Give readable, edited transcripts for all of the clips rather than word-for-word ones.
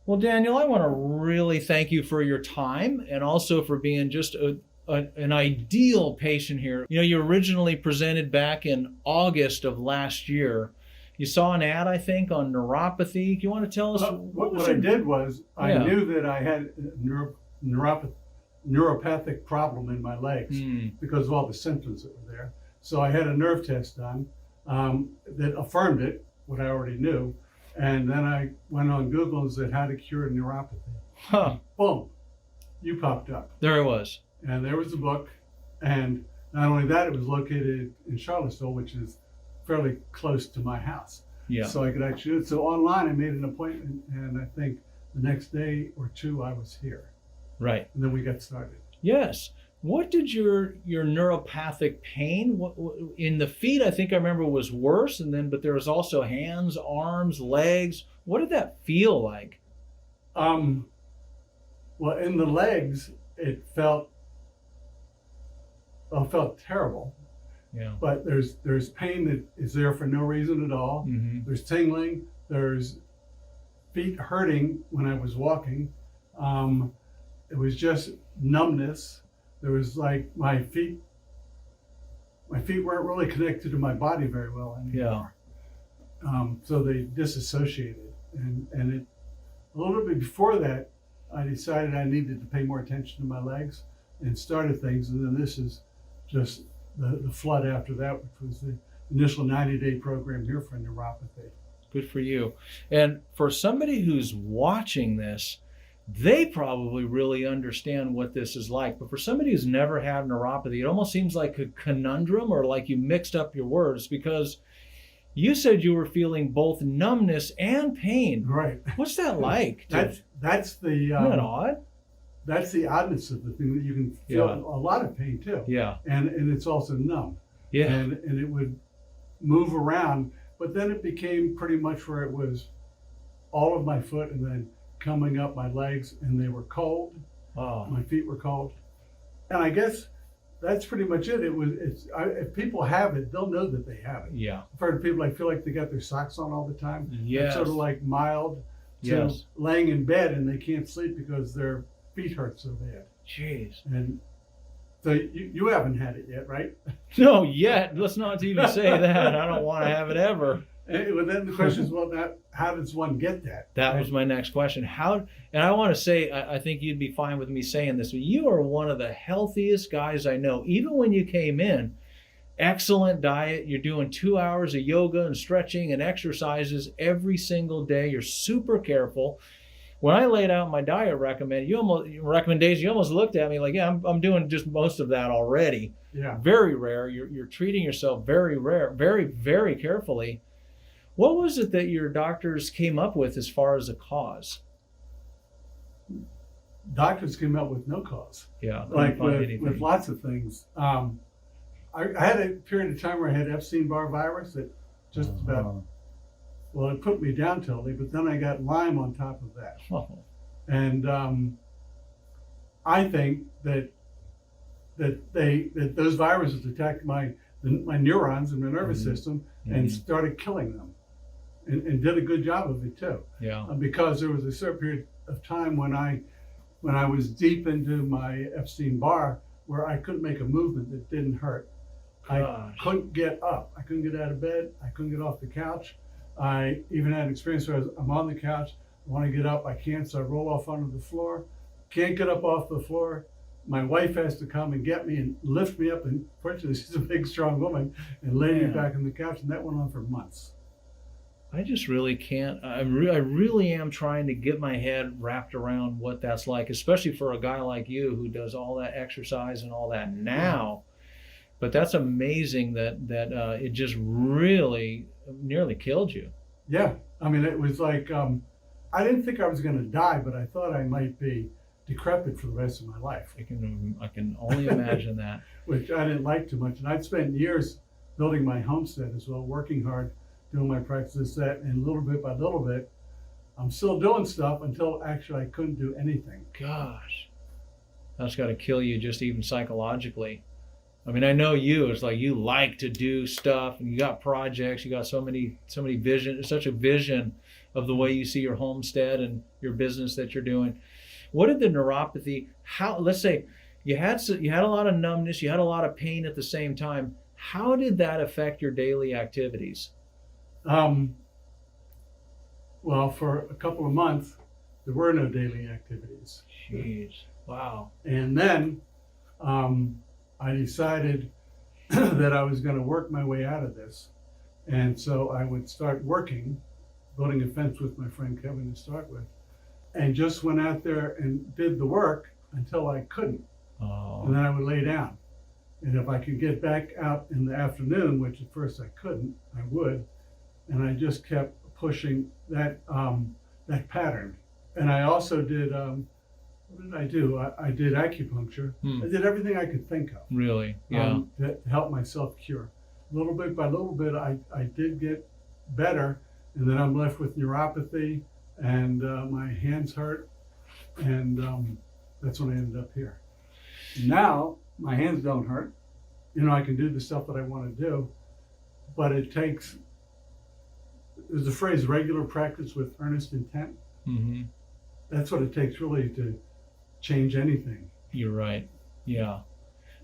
Well, Daniel, I want to really thank you for your time and also for being just an ideal patient here. You know, you originally presented back in August of last year. You saw an ad, I think, on neuropathy. Do you want to tell us What I did was I Yeah. knew that I had a neuropathic problem in my legs because of all the symptoms that were there. So I had a nerve test done that affirmed it, what I already knew. And then I went on Google and said, how to cure neuropathy. Huh. Boom, you popped up. There it was. And there was the book. And not only that, it was located in Charlottesville, which is fairly close to my house. Yeah. So I could actually do it. So online, I made an appointment, and I think the next day or two, I was here. Right. And then we got started. Yes. What did your neuropathic pain in the feet? I think I remember was worse, but there was also hands, arms, legs. What did that feel like? Well, in the legs, it felt terrible. Yeah. But there's pain that is there for no reason at all. Mm-hmm. There's tingling. There's feet hurting when I was walking. It was just numbness. There was like my feet weren't really connected to my body very well anymore. Yeah. So they disassociated. And it, a little bit before that, I decided I needed to pay more attention to my legs and started things. And then this is just the flood after that, which was the initial 90-day program here for neuropathy. Good for you. And for somebody who's watching this, they probably really understand what this is like. But for somebody who's never had neuropathy, it almost seems like a conundrum or like you mixed up your words, because you said you were feeling both numbness and pain. Right. What's that like? That's the Isn't that odd? that's the oddness of the thing, that you can feel a lot of pain too. Yeah. And it's also numb. Yeah. And it would move around, but then it became pretty much where it was all of my foot and then coming up my legs, and they were cold. Oh. My feet were cold. And I guess that's pretty much it. If people have it, they'll know that they have it. Yeah. I've heard of people, I feel like they got their socks on all the time. Yes. It's sort of like mild to Yes. laying in bed and they can't sleep because their feet hurt so bad. Jeez. And so you haven't had it yet, right? No, yet. Let's not even say that. I don't want to have it ever. And then the question is, well, how does one get that? That was my next question. And I want to say, I think you'd be fine with me saying this, but you are one of the healthiest guys I know. Even when you came in, excellent diet. You're doing 2 hours of yoga and stretching and exercises every single day. You're super careful. When I laid out my diet recommendation, you almost looked at me like, yeah, I'm doing just most of that already. Yeah. Very rare. You're treating yourself very rare, very, very carefully. What was it that your doctors came up with as far as a cause? Doctors came up with no cause. Yeah, Like with lots of things. I had a period of time where I had Epstein-Barr virus that just about, well, it put me down totally, but then I got Lyme on top of that. Oh. And I think that those viruses attacked my neurons in my nervous system and started killing them, and did a good job of it too. Yeah. Because there was a certain period of time when I was deep into my Epstein-Barr where I couldn't make a movement that didn't hurt. Gosh. I couldn't get up. I couldn't get out of bed. I couldn't get off the couch. I even had an experience where I'm on the couch, I want to get up, I can't, so I roll off onto the floor. Can't get up off the floor. My wife has to come and get me and lift me up, and fortunately she's a big, strong woman, and lay me back on the couch, and that went on for months. I just really can't. I really am trying to get my head wrapped around what that's like, especially for a guy like you who does all that exercise and all that now. But that's amazing that it just really nearly killed you. Yeah, I mean, it was like, I didn't think I was going to die, but I thought I might be decrepit for the rest of my life. I can only imagine that. Which I didn't like too much. And I'd spent years building my homestead as well, working hard, doing my practice, that, and little bit by little bit, I'm still doing stuff until actually I couldn't do anything. Gosh, that's got to kill you just even psychologically. I mean, I know you, it's like you like to do stuff and you got projects, you got so many vision, such a vision of the way you see your homestead and your business that you're doing. What did the neuropathy, how, let's say you had a lot of numbness, you had a lot of pain at the same time. How did that affect your daily activities? Well, for a couple of months, there were no daily activities. Jeez, wow. And then I decided that I was going to work my way out of this. And so I would start working, building a fence with my friend Kevin to start with, and just went out there and did the work until I couldn't. Oh. And then I would lay down. And if I could get back out in the afternoon, which at first I couldn't, I would. And I just kept pushing that pattern. And I also did, what did I do? I did acupuncture. I did everything I could think of. Really? Yeah. To help myself cure. Little bit by little bit, I did get better. And then I'm left with neuropathy, and my hands hurt. And that's when I ended up here. Now, my hands don't hurt. You know, I can do the stuff that I want to do, but it takes, there's a phrase, regular practice with earnest intent. Mm-hmm. That's what it takes really to change anything. You're right. Yeah.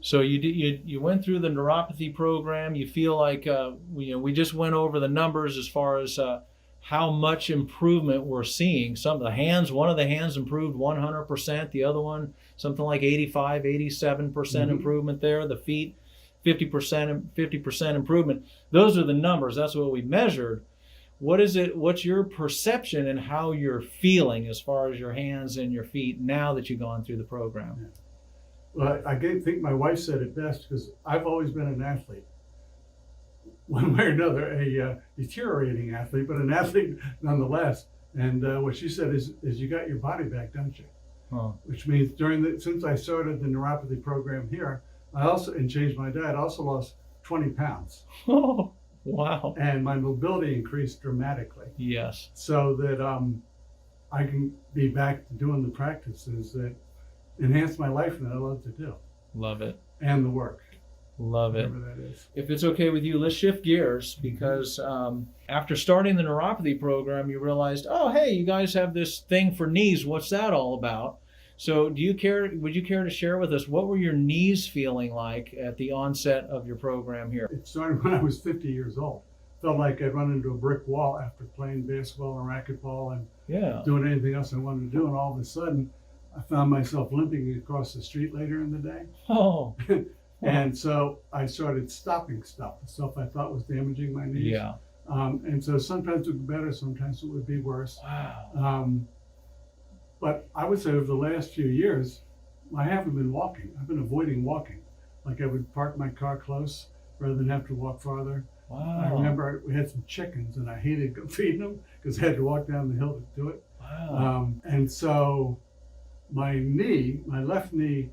So you went through the neuropathy program. You feel like we just went over the numbers as far as how much improvement we're seeing. Some of the hands, one of the hands improved 100%. The other one, something like 85, 87% improvement there. The feet, 50% improvement. Those are the numbers. That's what we measured. What is it? What's your perception and how you're feeling as far as your hands and your feet now that you've gone through the program? Yeah. Well, I think my wife said it best, because I've always been an athlete. One way or another, a deteriorating athlete, but an athlete nonetheless. And what she said is you got your body back, don't you? Huh. Which means since I started the neuropathy program here, and changed my diet, I also lost 20 pounds. Oh, wow. And my mobility increased dramatically. Yes. So that I can be back to doing the practices that enhance my life and that I love to do. Love it. And the work. Love it. Whatever that is. If it's okay with you, let's shift gears, because after starting the neuropathy program, you realized, oh, hey, you guys have this thing for knees. What's that all about? So would you care to share with us, what were your knees feeling like at the onset of your program here? It started when I was 50 years old. Felt like I'd run into a brick wall after playing basketball and racquetball and doing anything else I wanted to do. And all of a sudden, I found myself limping across the street later in the day. Oh. And so I started stopping stuff, the stuff I thought was damaging my knees. Yeah. And so sometimes it would be better, sometimes it would be worse. Wow. But I would say over the last few years, I haven't been walking. I've been avoiding walking. Like I would park my car close rather than have to walk farther. Wow. I remember we had some chickens and I hated feeding them because I had to walk down the hill to do it. Wow. And so my left knee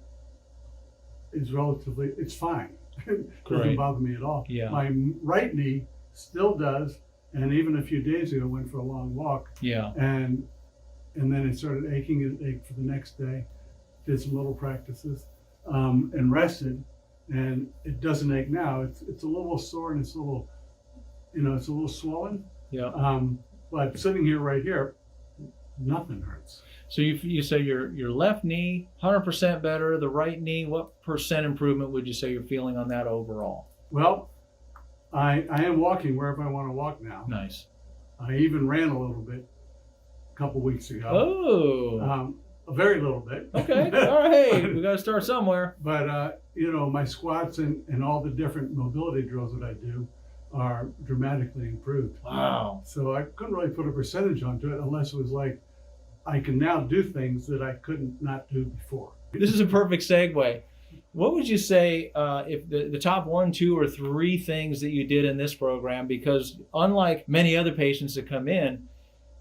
is it's fine. It doesn't bother me at all. Yeah. My right knee still does. And even a few days ago, I went for a long walk. Yeah. And then it started aching. It ached for the next day. Did some little practices and rested. And it doesn't ache now. It's a little sore and it's a little swollen. Yeah. But sitting here right here, nothing hurts. So you say your left knee 100% better. The right knee, what percent improvement would you say you're feeling on that overall? Well, I am walking wherever I want to walk now. Nice. I even ran a little bit a couple weeks ago. Oh. A very little bit. Okay. All right. We got to start somewhere. But my squats and all the different mobility drills that I do are dramatically improved. Wow. So I couldn't really put a percentage onto it unless it was like I can now do things that I couldn't not do before. This is a perfect segue. What would you say if the top 1, 2, or 3 things that you did in this program? Because unlike many other patients that come in,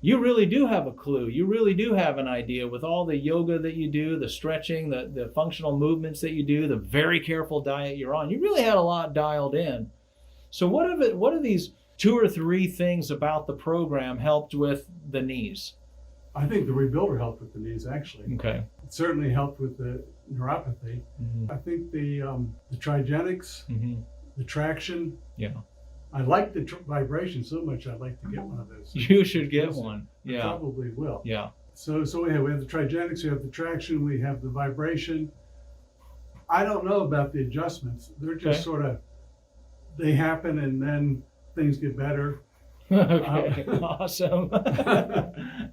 you really do have a clue. You really do have an idea with all the yoga that you do, the stretching, the functional movements that you do, the very careful diet you're on. You really had a lot dialed in. So what are these 2 or 3 things about the program helped with the knees? I think the rebuilder helped with the knees, actually. Okay. It certainly helped with the neuropathy. Mm-hmm. I think the trigenics, Mm-hmm. the traction, Yeah. I like the vibration so much. I'd like to get one of those. You should get Yes, one. I Yeah. probably will. Yeah. So we have the trigenics, we have the traction, we have the vibration. I don't know about the adjustments. They're just Okay. sort of, they happen and then things get better. Okay. Awesome.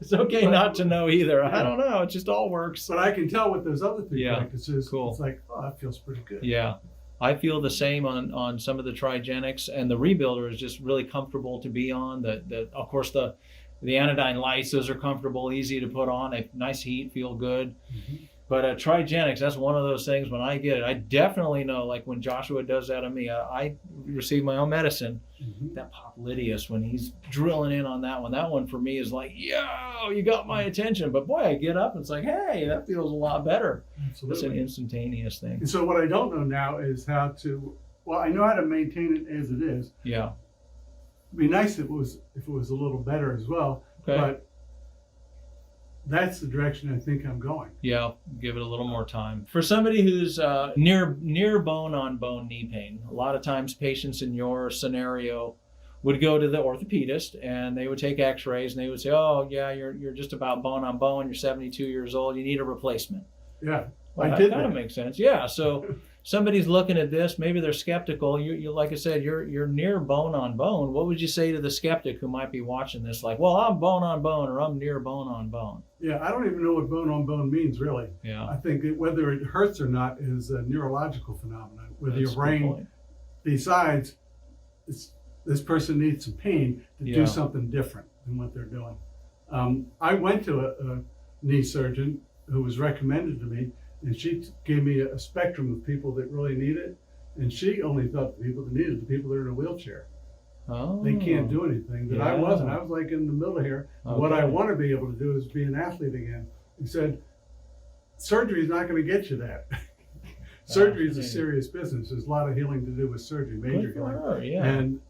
It's okay not to know either. I don't know. It just all works. But I can tell with those other three Yeah, practices, cool. it's like, oh, that feels pretty good. Yeah. I feel the same on some of the trigenics, and the rebuilder is just really comfortable to be on. The of course the anodyne lights, those are comfortable, easy to put on, a nice heat, feel good. Mhm. But trigenics, that's one of those things. When I get it, I definitely know. Like when Joshua does that on me, I receive my own medicine. Mhm. That Popliteus, when he's drilling in on that one for me is like, yo, you got my attention. But boy, I get up and it's like, hey, that feels a lot better. It's an Absolutely. instantaneous thing. And so what I don't know now is how to, well, I know how to maintain it as it is. Yeah. It'd be nice if it was a little better as well, Okay. but that's the direction I think I'm going. Yeah, give it a little more time. For somebody who's near bone on bone knee pain, a lot of times patients in your scenario would go to the orthopedist and they would take x-rays and they would say, oh yeah, you're just about bone on bone, you're 72 years old, you need a replacement. Yeah, Well, I that did kind of that. makes sense. Yeah, so somebody's looking at this, maybe they're skeptical. You like I said, you're near bone on bone. What would you say to the skeptic who might be watching this like, well, I'm bone on bone or I'm near bone on bone? Yeah, I don't even know what bone on bone means really. Yeah. I think that whether it hurts or not is a neurological phenomenon, whether That's your a good brain point. decides this person needs some pain to Yeah. do something different than what they're doing. I went to a knee surgeon who was recommended to me, and she gave me a spectrum of people that really need it. And she only thought the people that needed it, the people that are in a wheelchair. Oh. They can't do anything. But I Yeah. wasn't. I was like in the middle here. What I Okay. want to be able to do is be an athlete again. He said, surgery is not going to get you that. Surgery is a Fascinating. serious business. There's a lot of healing to do with surgery, major Good for healing. her, yeah. And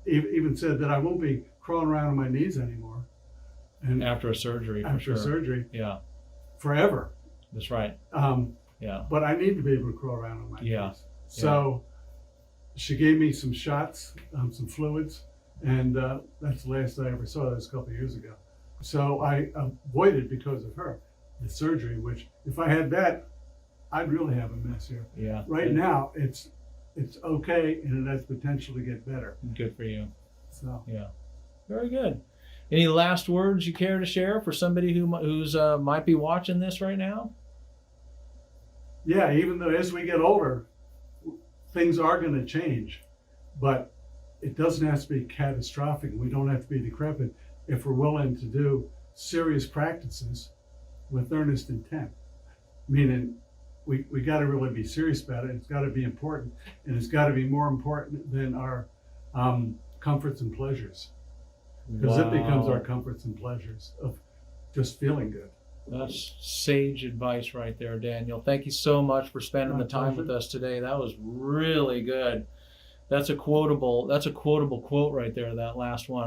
even said that I won't be crawling around on my knees anymore. And After a surgery, for after sure. surgery, Yeah, forever. that's right. Yeah. But I need to be able to crawl around on my Yeah. knees. So she gave me some shots, some fluids, and that's the last I ever saw. That was a couple of years ago. So I avoided, because of her, the surgery, which if I had that, I'd really have a mess here. Yeah. Right now, it's okay, and it has potential to get better. Good for you. So Yeah. Very good. Any last words you care to share for somebody who's might be watching this right now? yeah, even though as we get older, things are going to change, but it doesn't have to be catastrophic. We don't have to be decrepit if we're willing to do serious practices with earnest intent. Meaning, we got to really be serious about it. It's got to be important, and it's got to be more important than our comforts and pleasures, because it becomes our comforts and pleasures of just feeling good. That's sage advice right there, Daniel. Thank you so much for spending My the time pleasure. with us today. That was really good. That's a quotable quote right there, that last one.